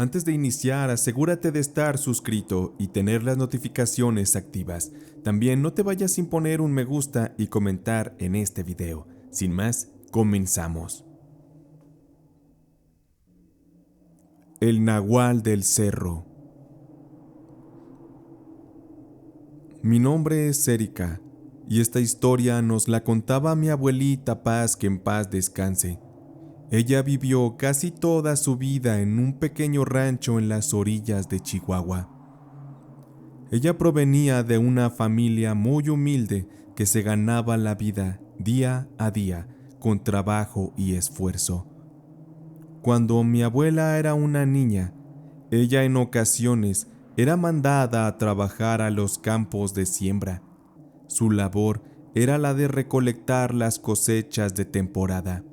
Antes de iniciar, asegúrate de estar suscrito y tener las notificaciones activas. También no te vayas sin poner un me gusta y comentar en este video. Sin más, comenzamos. El Nahual del Cerro. Mi nombre es Erika, y esta historia nos la contaba mi abuelita Paz, que en paz descanse. Ella vivió casi toda su vida en un pequeño rancho en las orillas de Chihuahua. Ella provenía de una familia muy humilde que se ganaba la vida día a día con trabajo y esfuerzo. Cuando mi abuela era una niña, ella en ocasiones era mandada a trabajar a los campos de siembra. Su labor era la de recolectar las cosechas de temporada.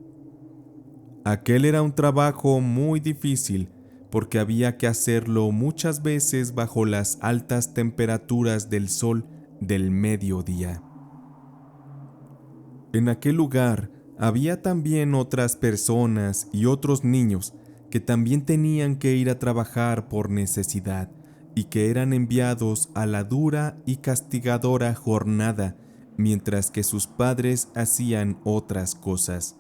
Aquel era un trabajo muy difícil porque había que hacerlo muchas veces bajo las altas temperaturas del sol del mediodía. En aquel lugar había también otras personas y otros niños que también tenían que ir a trabajar por necesidad y que eran enviados a la dura y castigadora jornada mientras que sus padres hacían otras cosas.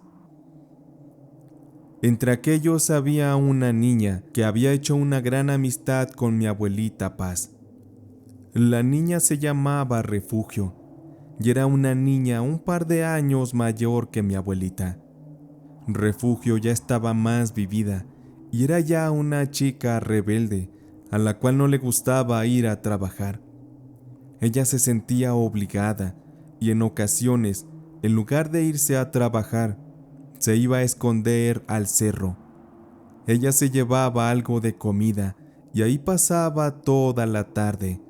Entre aquellos había una niña que había hecho una gran amistad con mi abuelita Paz. La niña se llamaba Refugio y era una niña un par de años mayor que mi abuelita. Refugio ya estaba más vivida y era ya una chica rebelde a la cual no le gustaba ir a trabajar. Ella se sentía obligada y en ocasiones, en lugar de irse a trabajar, se iba a esconder al cerro. Ella se llevaba algo de comida y ahí pasaba toda la tarde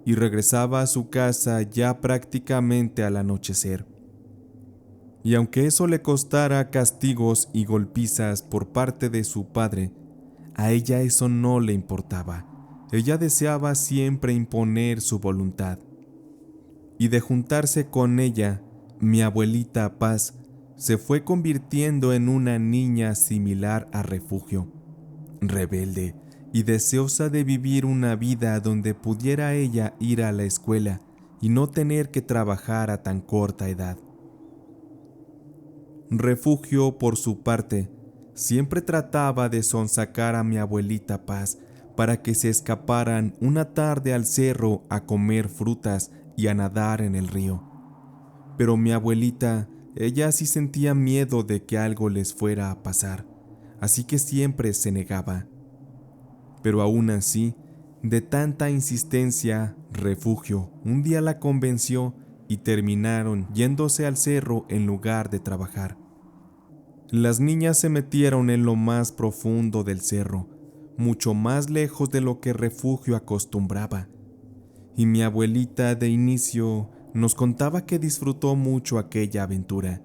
y regresaba a su casa ya prácticamente al anochecer. Y aunque eso le costara castigos y golpizas por parte de su padre, a ella eso no le importaba. Ella deseaba siempre imponer su voluntad. Y de juntarse con ella, mi abuelita Paz se fue convirtiendo en una niña similar a Refugio, rebelde y deseosa de vivir una vida donde pudiera ella ir a la escuela y no tener que trabajar a tan corta edad. Refugio, por su parte, siempre trataba de sonsacar a mi abuelita Paz para que se escaparan una tarde al cerro a comer frutas y a nadar en el río. Pero mi abuelita, ella sí sentía miedo de que algo les fuera a pasar, así que siempre se negaba. Pero aún así, de tanta insistencia, Refugio un día la convenció y terminaron yéndose al cerro en lugar de trabajar. Las niñas se metieron en lo más profundo del cerro, mucho más lejos de lo que Refugio acostumbraba. Y mi abuelita de inicio nos contaba que disfrutó mucho aquella aventura,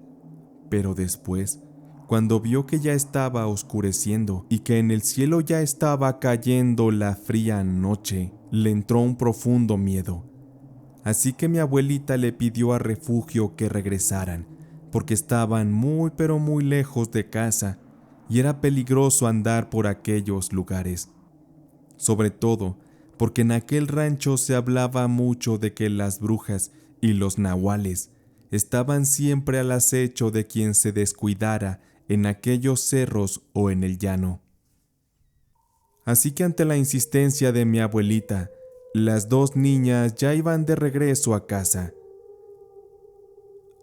pero después, cuando vio que ya estaba oscureciendo y que en el cielo ya estaba cayendo la fría noche, le entró un profundo miedo. Así que mi abuelita le pidió a Refugio que regresaran, porque estaban muy pero muy lejos de casa y era peligroso andar por aquellos lugares. Sobre todo porque en aquel rancho se hablaba mucho de que las brujas y los nahuales estaban siempre al acecho de quien se descuidara en aquellos cerros o en el llano. Así que ante la insistencia de mi abuelita, las dos niñas ya iban de regreso a casa.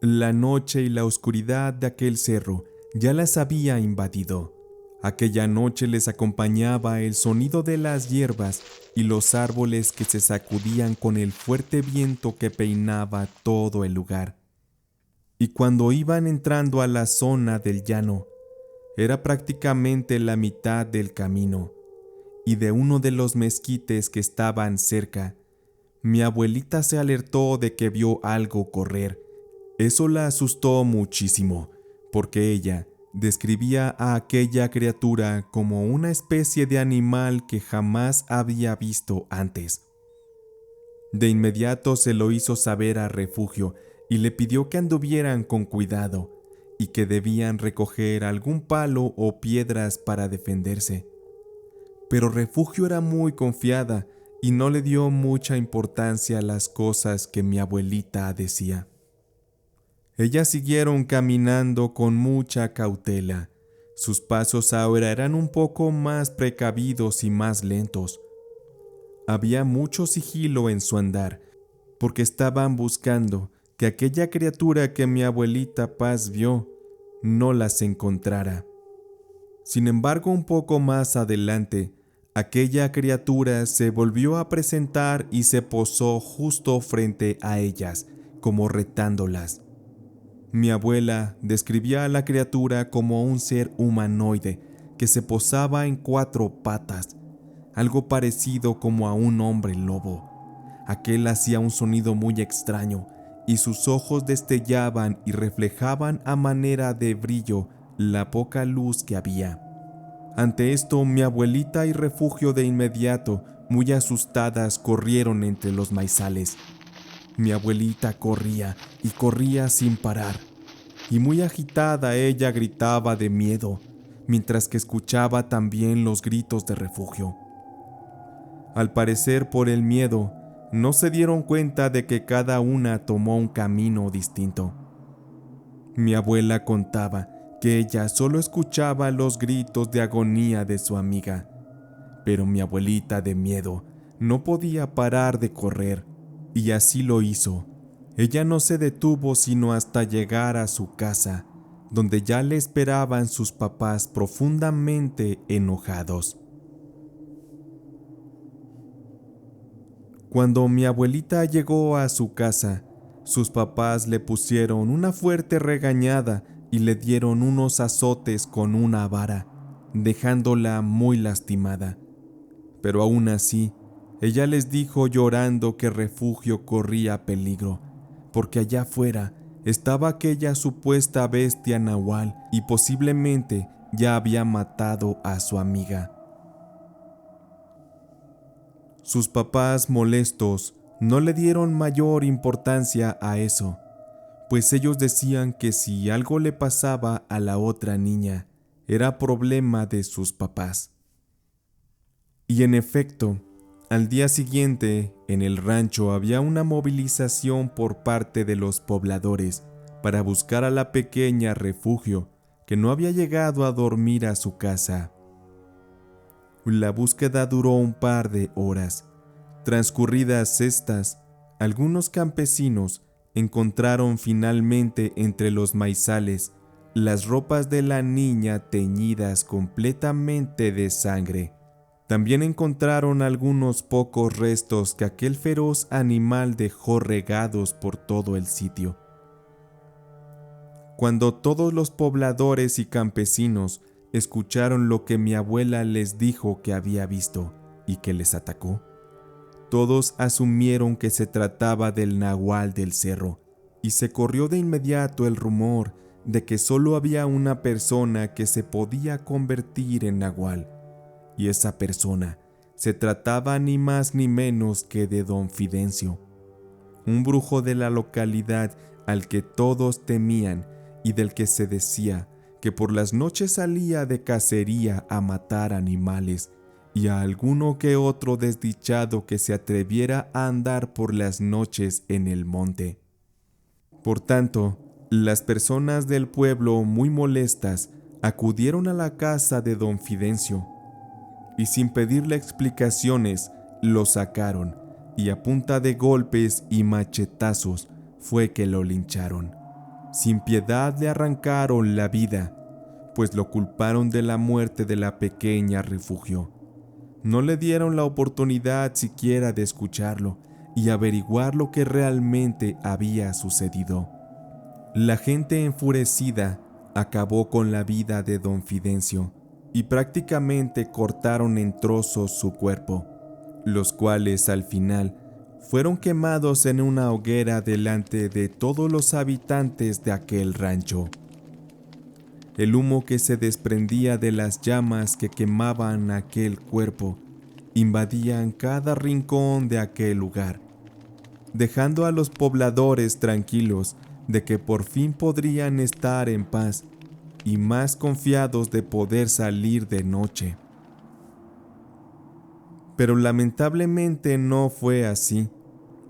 La noche y la oscuridad de aquel cerro ya las había invadido. Aquella noche les acompañaba el sonido de las hierbas y los árboles que se sacudían con el fuerte viento que peinaba todo el lugar. Y cuando iban entrando a la zona del llano, era prácticamente la mitad del camino, y de uno de los mezquites que estaban cerca, mi abuelita se alertó de que vio algo correr. Eso la asustó muchísimo, porque ella describía a aquella criatura como una especie de animal que jamás había visto antes. De inmediato se lo hizo saber a Refugio y le pidió que anduvieran con cuidado y que debían recoger algún palo o piedras para defenderse. Pero Refugio era muy confiada y no le dio mucha importancia a las cosas que mi abuelita decía. Ellas siguieron caminando con mucha cautela. Sus pasos ahora eran un poco más precavidos y más lentos. Había mucho sigilo en su andar, porque estaban buscando que aquella criatura que mi abuelita Paz vio no las encontrara. Sin embargo, un poco más adelante, aquella criatura se volvió a presentar y se posó justo frente a ellas, como retándolas. Mi abuela describía a la criatura como un ser humanoide que se posaba en 4 patas, algo parecido como a un hombre lobo. Aquel hacía un sonido muy extraño y sus ojos destellaban y reflejaban a manera de brillo la poca luz que había. Ante esto, mi abuelita y Refugio de inmediato, muy asustadas, corrieron entre los maizales. Mi abuelita corría y corría sin parar, y muy agitada ella gritaba de miedo, mientras que escuchaba también los gritos de Refugio. Al parecer, por el miedo, no se dieron cuenta de que cada una tomó un camino distinto. Mi abuela contaba que ella solo escuchaba los gritos de agonía de su amiga, pero mi abuelita de miedo no podía parar de correr, y así lo hizo. Ella no se detuvo sino hasta llegar a su casa, donde ya le esperaban sus papás profundamente enojados. Cuando mi abuelita llegó a su casa, sus papás le pusieron una fuerte regañada y le dieron unos azotes con una vara, dejándola muy lastimada. Pero aún así, ella les dijo llorando que Refugio corría peligro, porque allá afuera estaba aquella supuesta bestia nahual y posiblemente ya había matado a su amiga. Sus papás, molestos, no le dieron mayor importancia a eso, pues ellos decían que si algo le pasaba a la otra niña, era problema de sus papás. Y en efecto, al día siguiente, en el rancho había una movilización por parte de los pobladores para buscar a la pequeña Refugio, que no había llegado a dormir a su casa. La búsqueda duró un par de horas. Transcurridas estas, algunos campesinos encontraron finalmente entre los maizales las ropas de la niña teñidas completamente de sangre. También encontraron algunos pocos restos que aquel feroz animal dejó regados por todo el sitio. Cuando todos los pobladores y campesinos escucharon lo que mi abuela les dijo que había visto y que les atacó, todos asumieron que se trataba del nahual del cerro, y se corrió de inmediato el rumor de que solo había una persona que se podía convertir en nahual, y esa persona se trataba ni más ni menos que de don Fidencio, un brujo de la localidad al que todos temían y del que se decía que por las noches salía de cacería a matar animales y a alguno que otro desdichado que se atreviera a andar por las noches en el monte. Por tanto, las personas del pueblo, muy molestas, acudieron a la casa de don Fidencio y sin pedirle explicaciones lo sacaron, y a punta de golpes y machetazos fue que lo lincharon. Sin piedad le arrancaron la vida, pues lo culparon de la muerte de la pequeña Refugio. No le dieron la oportunidad siquiera de escucharlo y averiguar lo que realmente había sucedido. La gente enfurecida acabó con la vida de don Fidencio y prácticamente cortaron en trozos su cuerpo, los cuales al final fueron quemados en una hoguera delante de todos los habitantes de aquel rancho. El humo que se desprendía de las llamas que quemaban aquel cuerpo invadían cada rincón de aquel lugar, dejando a los pobladores tranquilos de que por fin podrían estar en paz y más confiados de poder salir de noche. Pero lamentablemente no fue así,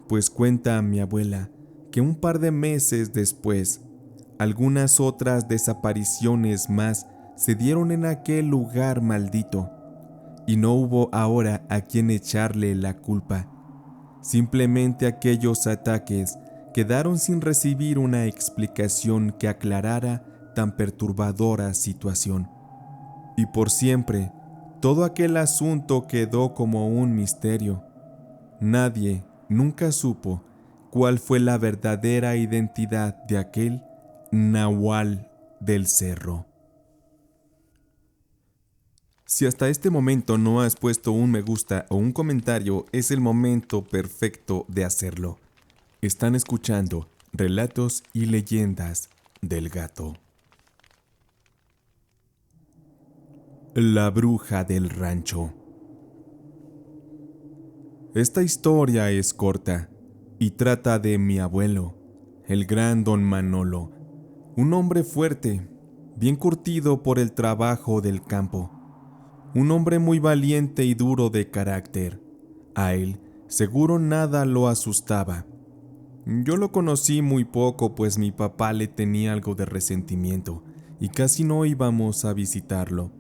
pues cuenta mi abuela que un par de meses después, algunas otras desapariciones más se dieron en aquel lugar maldito, y no hubo ahora a quien echarle la culpa. Simplemente aquellos ataques quedaron sin recibir una explicación que aclarara tan perturbadora situación. Y por siempre, todo aquel asunto quedó como un misterio. Nadie nunca supo cuál fue la verdadera identidad de aquel Nahual del Cerro. Si hasta este momento no has puesto un me gusta o un comentario, es el momento perfecto de hacerlo. Están escuchando Relatos y Leyendas del Gato. La bruja del rancho. Esta historia es corta y trata de mi abuelo, el gran don Manolo, un hombre fuerte, bien curtido por el trabajo del campo, un hombre muy valiente y duro de carácter. A él seguro nada lo asustaba. Yo lo conocí muy poco, pues mi papá le tenía algo de resentimiento y casi no íbamos a visitarlo.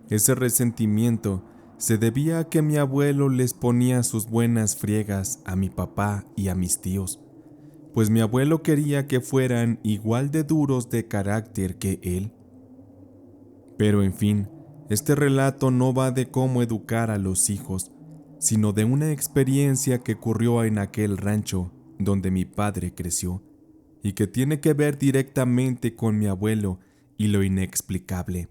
Ese resentimiento se debía a que mi abuelo les ponía sus buenas friegas a mi papá y a mis tíos, pues mi abuelo quería que fueran igual de duros de carácter que él. Pero en fin, este relato no va de cómo educar a los hijos, sino de una experiencia que ocurrió en aquel rancho donde mi padre creció, y que tiene que ver directamente con mi abuelo y lo inexplicable.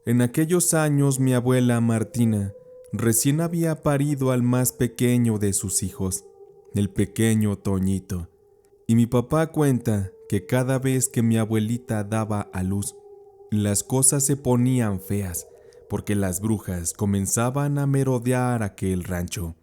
En aquellos años mi abuela Martina recién había parido al más pequeño de sus hijos, el pequeño Toñito, y mi papá cuenta que cada vez que mi abuelita daba a luz, las cosas se ponían feas, porque las brujas comenzaban a merodear aquel rancho.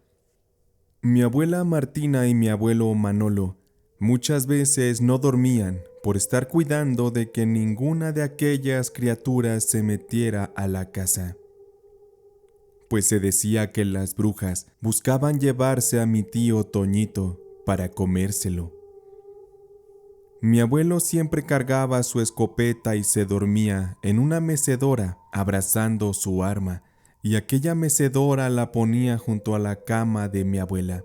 Mi abuela Martina y mi abuelo Manolo muchas veces no dormían por estar cuidando de que ninguna de aquellas criaturas se metiera a la casa, pues se decía que las brujas buscaban llevarse a mi tío Toñito para comérselo. Mi abuelo siempre cargaba su escopeta y se dormía en una mecedora abrazando su arma, y aquella mecedora la ponía junto a la cama de mi abuela.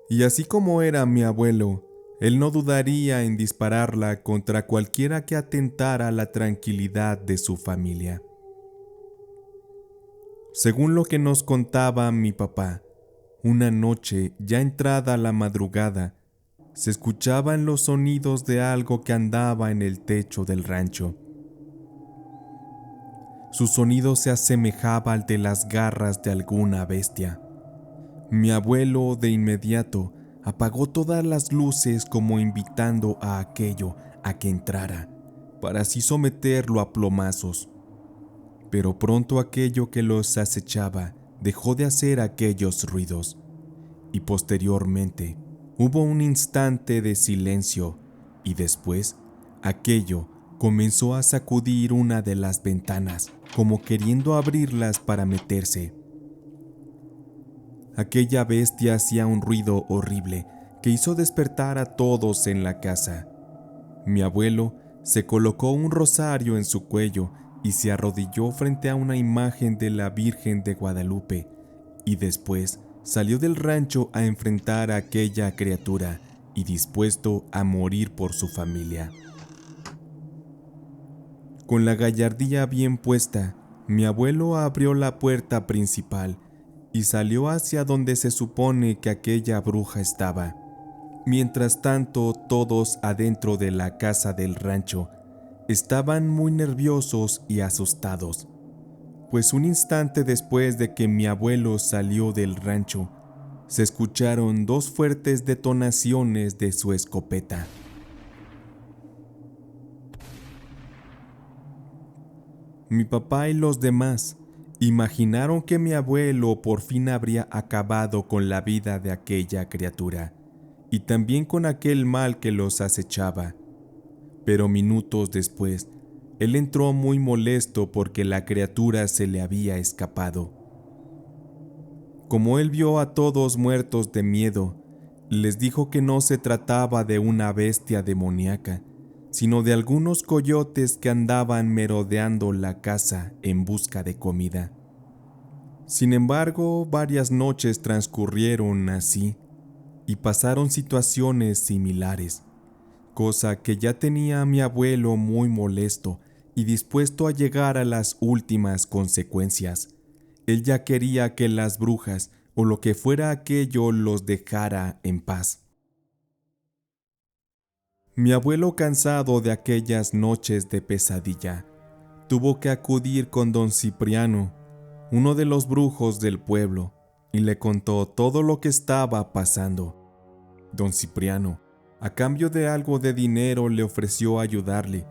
Y así como era mi abuelo, él no dudaría en dispararla contra cualquiera que atentara a la tranquilidad de su familia. Según lo que nos contaba mi papá, una noche, ya entrada la madrugada, se escuchaban los sonidos de algo que andaba en el techo del rancho. Su sonido se asemejaba al de las garras de alguna bestia. Mi abuelo de inmediato apagó todas las luces como invitando a aquello a que entrara, para así someterlo a plomazos. Pero pronto aquello que los acechaba dejó de hacer aquellos ruidos, y posteriormente hubo un instante de silencio, y después aquello comenzó a sacudir una de las ventanas, como queriendo abrirlas para meterse. Aquella bestia hacía un ruido horrible que hizo despertar a todos en la casa. Mi abuelo se colocó un rosario en su cuello y se arrodilló frente a una imagen de la Virgen de Guadalupe, y después salió del rancho a enfrentar a aquella criatura y dispuesto a morir por su familia. Con la gallardía bien puesta, mi abuelo abrió la puerta principal y salió hacia donde se supone que aquella bruja estaba. Mientras tanto, todos adentro de la casa del rancho estaban muy nerviosos y asustados, pues un instante después de que mi abuelo salió del rancho, se escucharon dos fuertes detonaciones de su escopeta. Mi papá y los demás imaginaron que mi abuelo por fin habría acabado con la vida de aquella criatura y también con aquel mal que los acechaba. Pero minutos después, él entró muy molesto porque la criatura se le había escapado. Como él vio a todos muertos de miedo, les dijo que no se trataba de una bestia demoníaca, sino de algunos coyotes que andaban merodeando la casa en busca de comida. Sin embargo, varias noches transcurrieron así y pasaron situaciones similares, cosa que ya tenía a mi abuelo muy molesto y dispuesto a llegar a las últimas consecuencias. Él ya quería que las brujas o lo que fuera aquello los dejara en paz. Mi abuelo, cansado de aquellas noches de pesadilla, tuvo que acudir con don Cipriano, uno de los brujos del pueblo, y le contó todo lo que estaba pasando. Don Cipriano, a cambio de algo de dinero, le ofreció ayudarle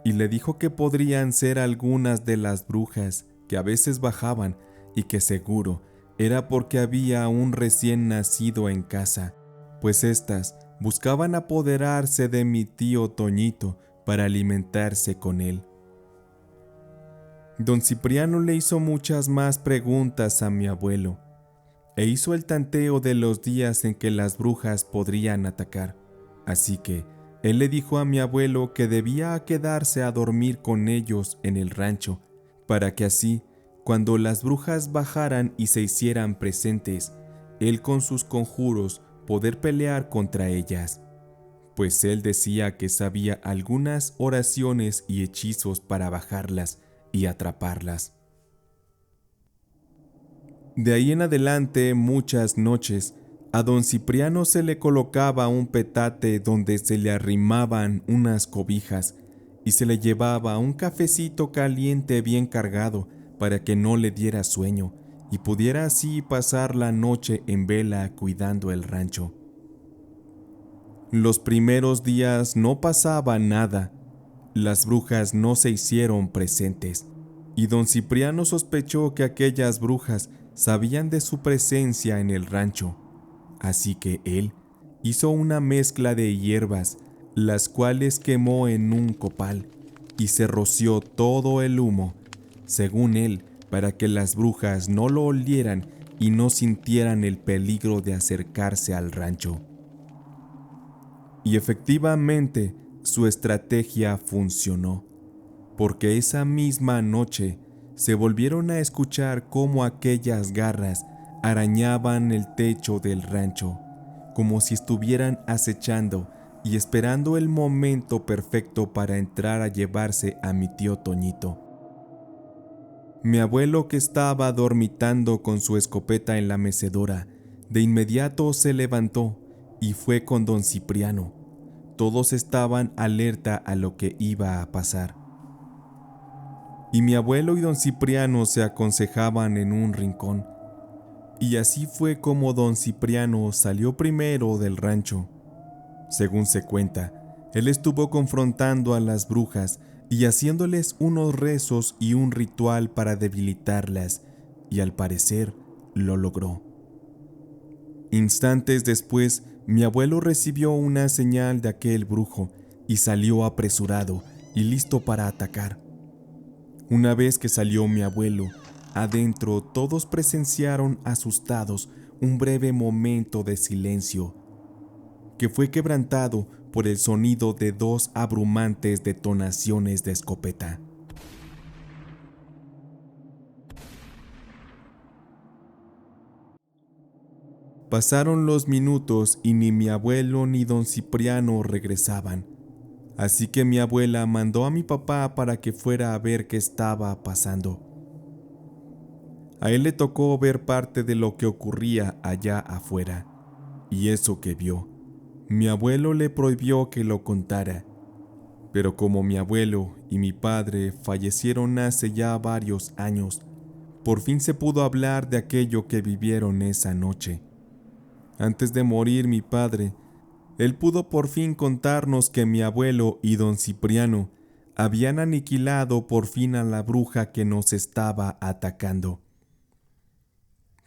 y le dijo que podrían ser algunas de las brujas que a veces bajaban y que seguro era porque había un recién nacido en casa, pues éstas buscaban apoderarse de mi tío Toñito para alimentarse con él. Don Cipriano le hizo muchas más preguntas a mi abuelo e hizo el tanteo de los días en que las brujas podrían atacar. Así que él le dijo a mi abuelo que debía quedarse a dormir con ellos en el rancho, para que así, cuando las brujas bajaran y se hicieran presentes, él con sus conjuros poder pelear contra ellas, pues él decía que sabía algunas oraciones y hechizos para bajarlas y atraparlas. De ahí en adelante, muchas noches, a don Cipriano se le colocaba un petate donde se le arrimaban unas cobijas y se le llevaba un cafecito caliente bien cargado para que no le diera sueño y pudiera así pasar la noche en vela cuidando el rancho. Los primeros días no pasaba nada, las brujas no se hicieron presentes, y don Cipriano sospechó que aquellas brujas sabían de su presencia en el rancho, así que él hizo una mezcla de hierbas, las cuales quemó en un copal y se roció todo el humo, según él, para que las brujas no lo olieran y no sintieran el peligro de acercarse al rancho. Y efectivamente, su estrategia funcionó, porque esa misma noche se volvieron a escuchar cómo aquellas garras arañaban el techo del rancho, como si estuvieran acechando y esperando el momento perfecto para entrar a llevarse a mi tío Toñito. Mi abuelo, que estaba dormitando con su escopeta en la mecedora, de inmediato se levantó y fue con don Cipriano. Todos estaban alerta a lo que iba a pasar. Y mi abuelo y don Cipriano se aconsejaban en un rincón. Y así fue como don Cipriano salió primero del rancho. Según se cuenta, él estuvo confrontando a las brujas y haciéndoles unos rezos y un ritual para debilitarlas, y al parecer lo logró. Instantes después, mi abuelo recibió una señal de aquel brujo y salió apresurado y listo para atacar. Una vez que salió mi abuelo, adentro todos presenciaron asustados un breve momento de silencio, que fue quebrantado por el sonido de dos abrumantes detonaciones de escopeta. Pasaron los minutos y ni mi abuelo ni don Cipriano regresaban, así que mi abuela mandó a mi papá para que fuera a ver qué estaba pasando. A él le tocó ver parte de lo que ocurría allá afuera, y eso que vio, mi abuelo le prohibió que lo contara, pero como mi abuelo y mi padre fallecieron hace ya varios años, por fin se pudo hablar de aquello que vivieron esa noche. Antes de morir mi padre, él pudo por fin contarnos que mi abuelo y don Cipriano habían aniquilado por fin a la bruja que nos estaba atacando.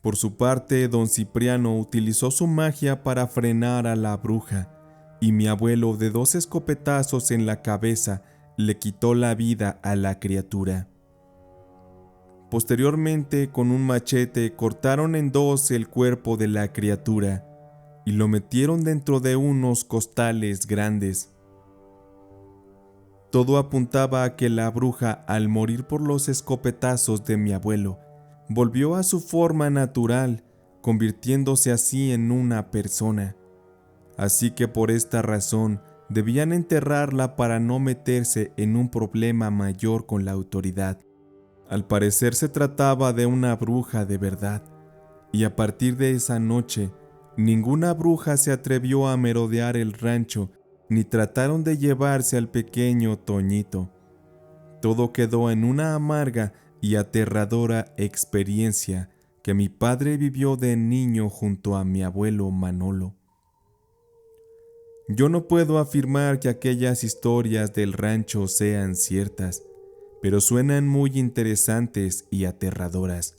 Por su parte, don Cipriano utilizó su magia para frenar a la bruja, y mi abuelo, de 2 escopetazos en la cabeza, le quitó la vida a la criatura. Posteriormente, con un machete cortaron en dos el cuerpo de la criatura y lo metieron dentro de unos costales grandes. Todo apuntaba a que la bruja, al morir por los escopetazos de mi abuelo, volvió a su forma natural, convirtiéndose así en una persona. Así que por esta razón debían enterrarla para no meterse en un problema mayor con la autoridad. Al parecer se trataba de una bruja de verdad, y a partir de esa noche, ninguna bruja se atrevió a merodear el rancho, ni trataron de llevarse al pequeño Toñito. Todo quedó en una amarga y aterradora experiencia que mi padre vivió de niño junto a mi abuelo Manolo. Yo no puedo afirmar que aquellas historias del rancho sean ciertas, pero suenan muy interesantes y aterradoras.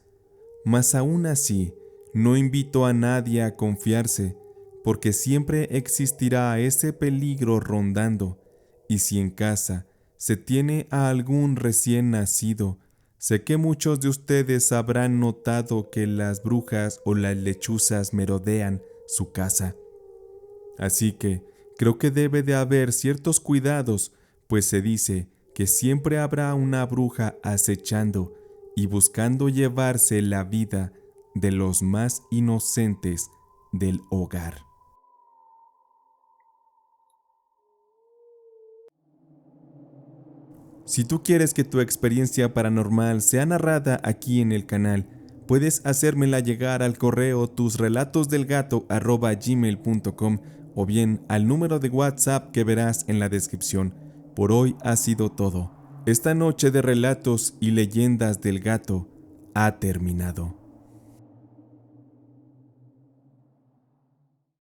Mas aún así, no invito a nadie a confiarse, porque siempre existirá ese peligro rondando, y si en casa se tiene a algún recién nacido, sé que muchos de ustedes habrán notado que las brujas o las lechuzas merodean su casa. Así que creo que debe de haber ciertos cuidados, pues se dice que siempre habrá una bruja acechando y buscando llevarse la vida de los más inocentes del hogar. Si tú quieres que tu experiencia paranormal sea narrada aquí en el canal, puedes hacérmela llegar al correo tusrelatosdelgato@gmail.com o bien al número de WhatsApp que verás en la descripción. Por hoy ha sido todo. Esta noche de relatos y leyendas del gato ha terminado.